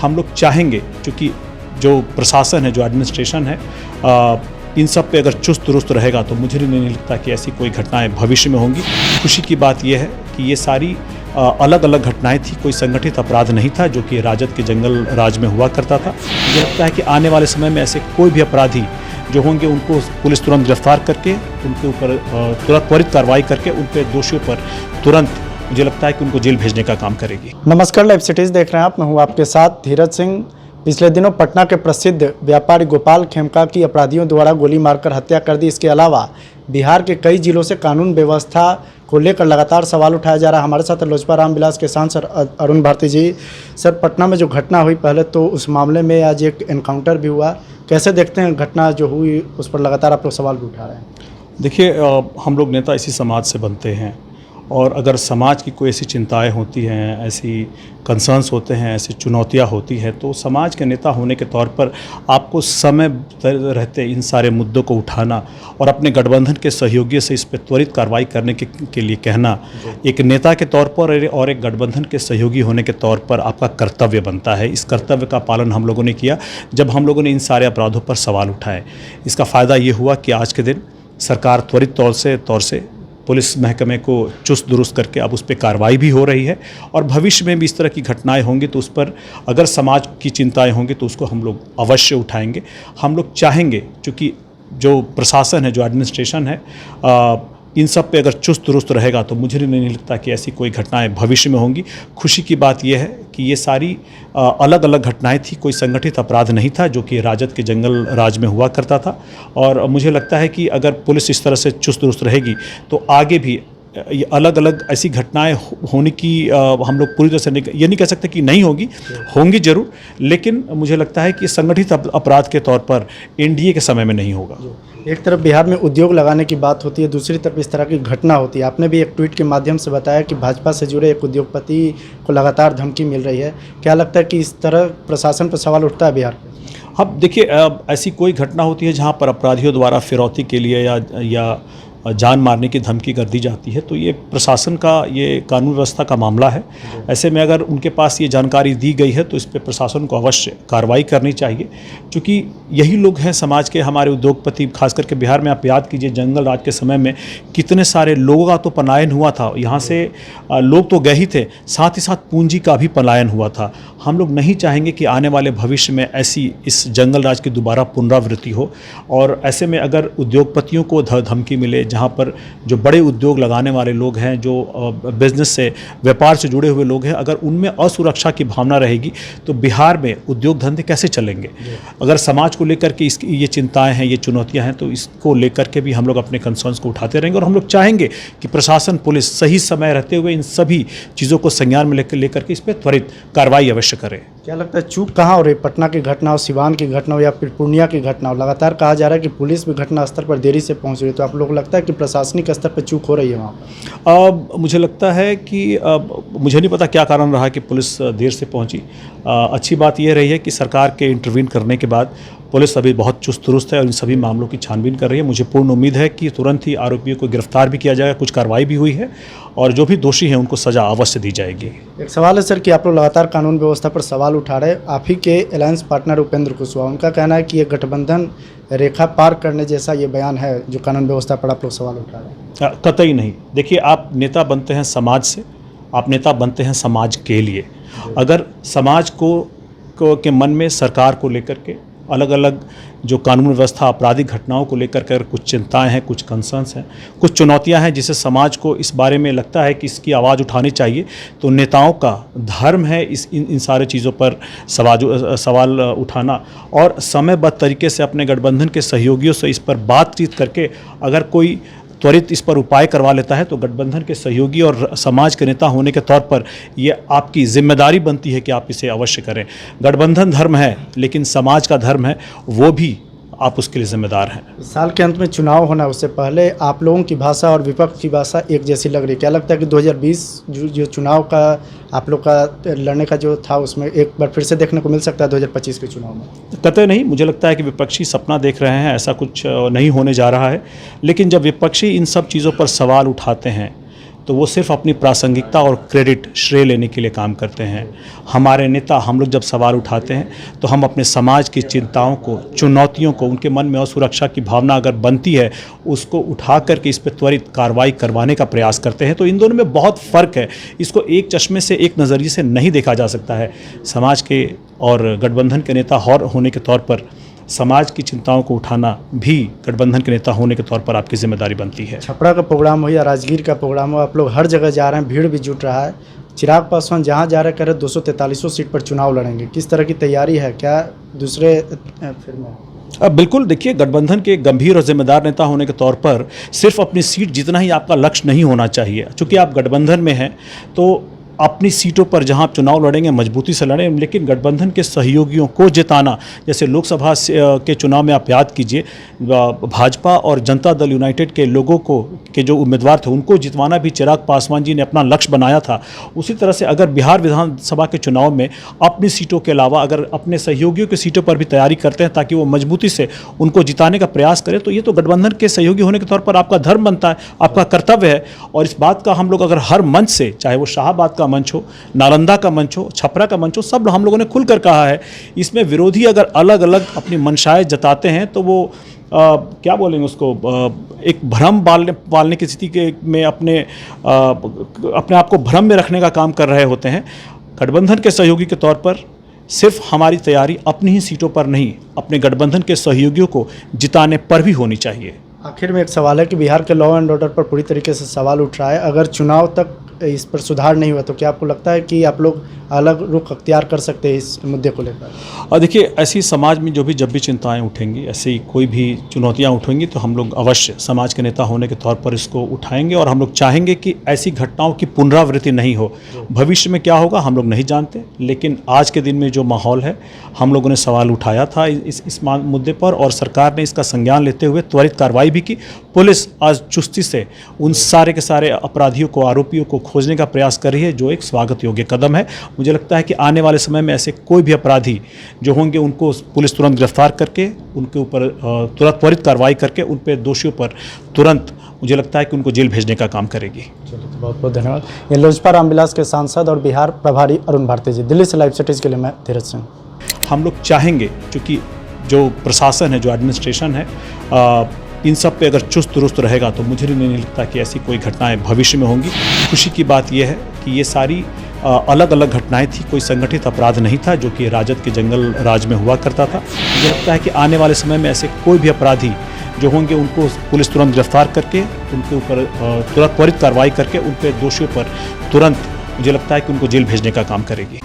हम लोग चाहेंगे, क्योंकि जो प्रशासन है, जो एडमिनिस्ट्रेशन है, इन सब पे अगर चुस्त दुरुस्त रहेगा तो मुझे नहीं लगता कि ऐसी कोई घटनाएं भविष्य में होंगी। खुशी की बात यह है कि ये सारी अलग अलग घटनाएं थी, कोई संगठित अपराध नहीं था जो कि राजद के जंगल राज में हुआ करता था। मुझे लगता है कि आने वाले समय में ऐसे कोई भी अपराधी जो होंगे उनको पुलिस तुरंत गिरफ्तार करके उनके ऊपर त्वरित कार्रवाई करके उन पर दोषियों पर तुरंत मुझे लगता है कि उनको जेल भेजने का काम करेगी। नमस्कार, लाइव सिटीज़ देख रहे हैं आप। मैं हूं आपके साथ धीरज सिंह। पिछले दिनों पटना के प्रसिद्ध व्यापारी गोपाल खेमका की अपराधियों द्वारा गोली मारकर हत्या कर दी। इसके अलावा बिहार के कई जिलों से कानून व्यवस्था को लेकर लगातार सवाल उठाया जा रहा है। हमारे साथ लोजपा रामविलास के सांसद अरुण भारती जी। सर, पटना में जो घटना हुई, पहले तो उस मामले में आज एक एनकाउंटर भी हुआ, कैसे देखते हैं घटना जो हुई, उस पर लगातार आप लोग सवाल भी उठा रहे हैं? देखिए, हम लोग नेता इसी समाज से बनते हैं और अगर समाज की कोई ऐसी चिंताएं होती हैं, ऐसी कंसर्न्स होते हैं, ऐसी चुनौतियां होती हैं, तो समाज के नेता होने के तौर पर आपको समय रहते इन सारे मुद्दों को उठाना और अपने गठबंधन के सहयोगियों से इस पर त्वरित कार्रवाई करने के लिए कहना एक नेता के तौर पर और एक गठबंधन के सहयोगी होने के तौर पर आपका कर्तव्य बनता है। इस कर्तव्य का पालन हम लोगों ने किया जब हम लोगों ने इन सारे अपराधों पर सवाल उठाए। इसका फ़ायदा ये हुआ कि आज के दिन सरकार त्वरित तौर से पुलिस महकमे को चुस्त दुरुस्त करके अब उस पर कार्रवाई भी हो रही है और भविष्य में भी इस तरह की घटनाएं होंगी तो उस पर अगर समाज की चिंताएं होंगी तो उसको हम लोग अवश्य उठाएंगे। हम लोग चाहेंगे, क्योंकि जो प्रशासन है, जो एडमिनिस्ट्रेशन है, इन सब पे अगर चुस्त दुरुस्त रहेगा तो मुझे नहीं लगता कि ऐसी कोई घटनाएं भविष्य में होंगी। खुशी की बात यह है कि ये सारी अलग अलग घटनाएं थी, कोई संगठित अपराध नहीं था जो कि राजद के जंगल राज में हुआ करता था और मुझे लगता है कि अगर पुलिस इस तरह से चुस्त दुरुस्त रहेगी तो आगे भी ये अलग अलग ऐसी घटनाएं होने की हम लोग पूरी तरह से ये नहीं कह सकते कि नहीं होगी, होंगी जरूर, लेकिन मुझे लगता है कि संगठित अपराध के तौर पर एनडीए के समय में नहीं होगा। एक तरफ बिहार में उद्योग लगाने की बात होती है, दूसरी तरफ इस तरह की घटना होती है। आपने भी एक ट्वीट के माध्यम से बताया कि भाजपा से जुड़े एक उद्योगपति को लगातार धमकी मिल रही है। क्या लगता है कि इस तरह प्रशासन पर सवाल उठता है बिहार पर? अब देखिए, ऐसी कोई घटना होती है जहाँ पर अपराधियों द्वारा फिरौती के लिए या जान मारने की धमकी कर दी जाती है तो ये प्रशासन का, ये कानून व्यवस्था का मामला है। ऐसे में अगर उनके पास ये जानकारी दी गई है तो इस पर प्रशासन को अवश्य कार्रवाई करनी चाहिए, क्योंकि यही लोग हैं समाज के, हमारे उद्योगपति। खास करके बिहार में आप याद कीजिए, जंगल राज के समय में कितने सारे लोगों का तो पलायन हुआ था। यहाँ से लोग तो गए ही थे, साथ ही साथ पूंजी का भी पलायन हुआ था। हम लोग नहीं चाहेंगे कि आने वाले भविष्य में ऐसी इस जंगल राज की दोबारा पुनरावृत्ति हो और ऐसे में अगर उद्योगपतियों को धमकी मिले, जहाँ पर जो बड़े उद्योग लगाने वाले लोग हैं, जो बिजनेस से, व्यापार से जुड़े हुए लोग हैं, अगर उनमें असुरक्षा की भावना रहेगी तो बिहार में उद्योग धंधे कैसे चलेंगे? अगर समाज को लेकर के इसकी ये चिंताएं हैं, ये चुनौतियां हैं, तो इसको लेकर के भी हम लोग अपने कंसर्न्स को उठाते रहेंगे और हम लोग चाहेंगे कि प्रशासन, पुलिस सही समय रहते हुए इन सभी चीज़ों को संज्ञान में लेकर के इस पर त्वरित कार्रवाई अवश्य करें। क्या लगता है चूक कहाँ हो रही? पटना की घटना हो, सिवान की घटना हो या फिर पूर्णिया की घटना हो, लगातार कहा जा रहा है कि पुलिस भी घटना स्तर पर देरी से पहुंच रही है, तो आप लोग लगता है कि प्रशासनिक स्तर पर चूक हो रही है वहाँ? मुझे लगता है कि मुझे नहीं पता क्या कारण रहा कि पुलिस देर से पहुंची। अच्छी बात यह रही है कि सरकार के इंटरवीन करने के बाद पुलिस अभी बहुत चुस्त दुरुस्त है और इन सभी मामलों की छानबीन कर रही है। मुझे पूर्ण उम्मीद है कि तुरंत ही आरोपियों को गिरफ्तार भी किया जाएगा, कुछ कार्रवाई भी हुई है और जो भी दोषी हैं उनको सज़ा अवश्य दी जाएगी। एक सवाल है सर कि आप लोग लगातार कानून व्यवस्था पर सवाल उठा रहे हैं। आप ही के अलायंस पार्टनर उपेंद्र कुशवाहा, उनका कहना है कि ये गठबंधन रेखा पार करने जैसा ये बयान है जो कानून व्यवस्था पर आप लोग सवाल उठा रहे हैं। कतई नहीं। देखिए, आप नेता बनते हैं समाज से, आप नेता बनते हैं समाज के लिए। अगर समाज को के मन में सरकार को लेकर के अलग अलग जो कानून व्यवस्था, आपराधिक घटनाओं को लेकर कर कुछ चिंताएं हैं, कुछ कंसर्न्स हैं, कुछ चुनौतियां हैं जिसे समाज को इस बारे में लगता है कि इसकी आवाज़ उठानी चाहिए, तो नेताओं का धर्म है इन सारे चीज़ों पर सवाल उठाना और समयबद्ध तरीके से अपने गठबंधन के सहयोगियों से इस पर बातचीत करके अगर कोई त्वरित इस पर उपाय करवा लेता है तो गठबंधन के सहयोगी और समाज के नेता होने के तौर पर ये आपकी जिम्मेदारी बनती है कि आप इसे अवश्य करें। गठबंधन धर्म है लेकिन समाज का धर्म है, वो भी आप उसके लिए जिम्मेदार हैं। साल के अंत में चुनाव होना, उससे पहले आप लोगों की भाषा और विपक्ष की भाषा एक जैसी लग रही है। क्या लगता है कि 2020 जो चुनाव का आप लोग का लड़ने का जो था उसमें एक बार फिर से देखने को मिल सकता है 2025 के चुनाव में? कतई नहीं। मुझे लगता है कि विपक्षी सपना देख रहे हैं, ऐसा कुछ नहीं होने जा रहा है। लेकिन जब विपक्षी इन सब चीज़ों पर सवाल उठाते हैं तो वो सिर्फ अपनी प्रासंगिकता और क्रेडिट श्रेय लेने के लिए काम करते हैं। हमारे नेता, हम लोग जब सवाल उठाते हैं तो हम अपने समाज की चिंताओं को, चुनौतियों को, उनके मन में असुरक्षा की भावना अगर बनती है उसको उठा करके इस पर त्वरित कार्रवाई करवाने का प्रयास करते हैं। तो इन दोनों में बहुत फ़र्क है, इसको एक चश्मे से, एक नज़रिए से नहीं देखा जा सकता है। समाज के और गठबंधन के नेता होने के तौर पर समाज की चिंताओं को उठाना भी गठबंधन के नेता होने के तौर पर आपकी जिम्मेदारी बनती है। छपरा का प्रोग्राम हो या राजगीर का प्रोग्राम हो, आप लोग हर जगह जा रहे हैं, भीड़ भी जुट रहा है। चिराग पासवान जहाँ जा रहे कह रहे 243 सीट पर चुनाव लड़ेंगे, किस तरह की तैयारी है, क्या दूसरे फिर में? बिल्कुल, देखिए, गठबंधन के गंभीर और जिम्मेदार नेता होने के तौर पर सिर्फ अपनी सीट जीतना ही आपका लक्ष्य नहीं होना चाहिए। चूँकि आप गठबंधन में हैं तो अपनी सीटों पर जहां आप चुनाव लड़ेंगे मजबूती से लड़ें, लेकिन गठबंधन के सहयोगियों को जिताना, जैसे लोकसभा के चुनाव में आप याद कीजिए, भाजपा और जनता दल यूनाइटेड के लोगों को के जो उम्मीदवार थे उनको जितवाना भी चिराग पासवान जी ने अपना लक्ष्य बनाया था। उसी तरह से अगर बिहार विधानसभा के चुनाव में अपनी सीटों के अलावा अगर अपने सहयोगियों की सीटों पर भी तैयारी करते हैं ताकि वो मजबूती से उनको जिताने का प्रयास करें, तो ये तो गठबंधन के सहयोगी होने के तौर पर आपका धर्म बनता है, आपका कर्तव्य है। और इस बात का हम लोग अगर हर मंच से, चाहे वो शाहबाद का मंच हो, नालंदा का मंच हो, छपरा का मंच हो, सब हम लोगों ने खुलकर कहा है। इसमें विरोधी अगर अलग अलग अपनी मंशाएं जताते हैं तो वो क्या बोलेंगे उसको, एक भ्रम पालने की स्थिति में अपने आप को भ्रम में रखने का काम कर रहे होते हैं। गठबंधन के सहयोगी के तौर पर सिर्फ हमारी तैयारी अपनी ही सीटों पर नहीं, अपने गठबंधन के सहयोगियों को जिताने पर भी होनी चाहिए। आखिर में एक सवाल है कि बिहार के लॉ एंड ऑर्डर पर पूरी तरीके से सवाल उठ रहा है। अगर चुनाव तक इस पर सुधार नहीं हुआ तो क्या आपको लगता है कि आप लोग अलग रुख अख्तियार कर सकते हैं इस मुद्दे को लेकर? और देखिए, ऐसी समाज में जब भी चिंताएं उठेंगी, ऐसी कोई भी चुनौतियां उठेंगी तो हम लोग अवश्य समाज के नेता होने के तौर पर इसको उठाएंगे और हम लोग चाहेंगे कि ऐसी घटनाओं की पुनरावृत्ति नहीं हो। भविष्य में क्या होगा हम लोग नहीं जानते, लेकिन आज के दिन में जो माहौल है, हम लोगों ने सवाल उठाया था इस मुद्दे पर और सरकार ने इसका संज्ञान लेते हुए त्वरित कार्रवाई भी की। पुलिस आज चुस्ती से उन सारे के सारे अपराधियों को, आरोपियों को खोजने का प्रयास कर रही है, जो एक स्वागत योग्य कदम है। मुझे लगता है कि आने वाले समय में ऐसे कोई भी अपराधी जो होंगे उनको पुलिस तुरंत गिरफ्तार करके उनके ऊपर तुरंत त्वरित कार्रवाई करके उन पर दोषियों पर तुरंत, मुझे लगता है कि उनको जेल भेजने का काम करेगी। चलिए, तो बहुत बहुत धन्यवाद। ये लोजपा रामविलास के सांसद और बिहार प्रभारी अरुण भारती जी। दिल्ली से लाइव सिटीज के लिए मैं धीरज सिंह। हम लोग चाहेंगे, क्योंकि जो प्रशासन है, जो एडमिनिस्ट्रेशन है, इन सब पे अगर चुस्त दुरुस्त रहेगा तो मुझे नहीं लगता कि ऐसी कोई घटनाएं भविष्य में होंगी। खुशी की बात यह है कि ये सारी अलग अलग घटनाएं थी, कोई संगठित अपराध नहीं था जो कि राजद के जंगल राज में हुआ करता था। मुझे लगता है कि आने वाले समय में ऐसे कोई भी अपराधी जो होंगे उनको पुलिस तुरंत गिरफ्तार करके उनके ऊपर तुरंत त्वरित कार्रवाई करके उन पर दोषियों पर तुरंत, मुझे लगता है कि उनको जेल भेजने का काम करेगी।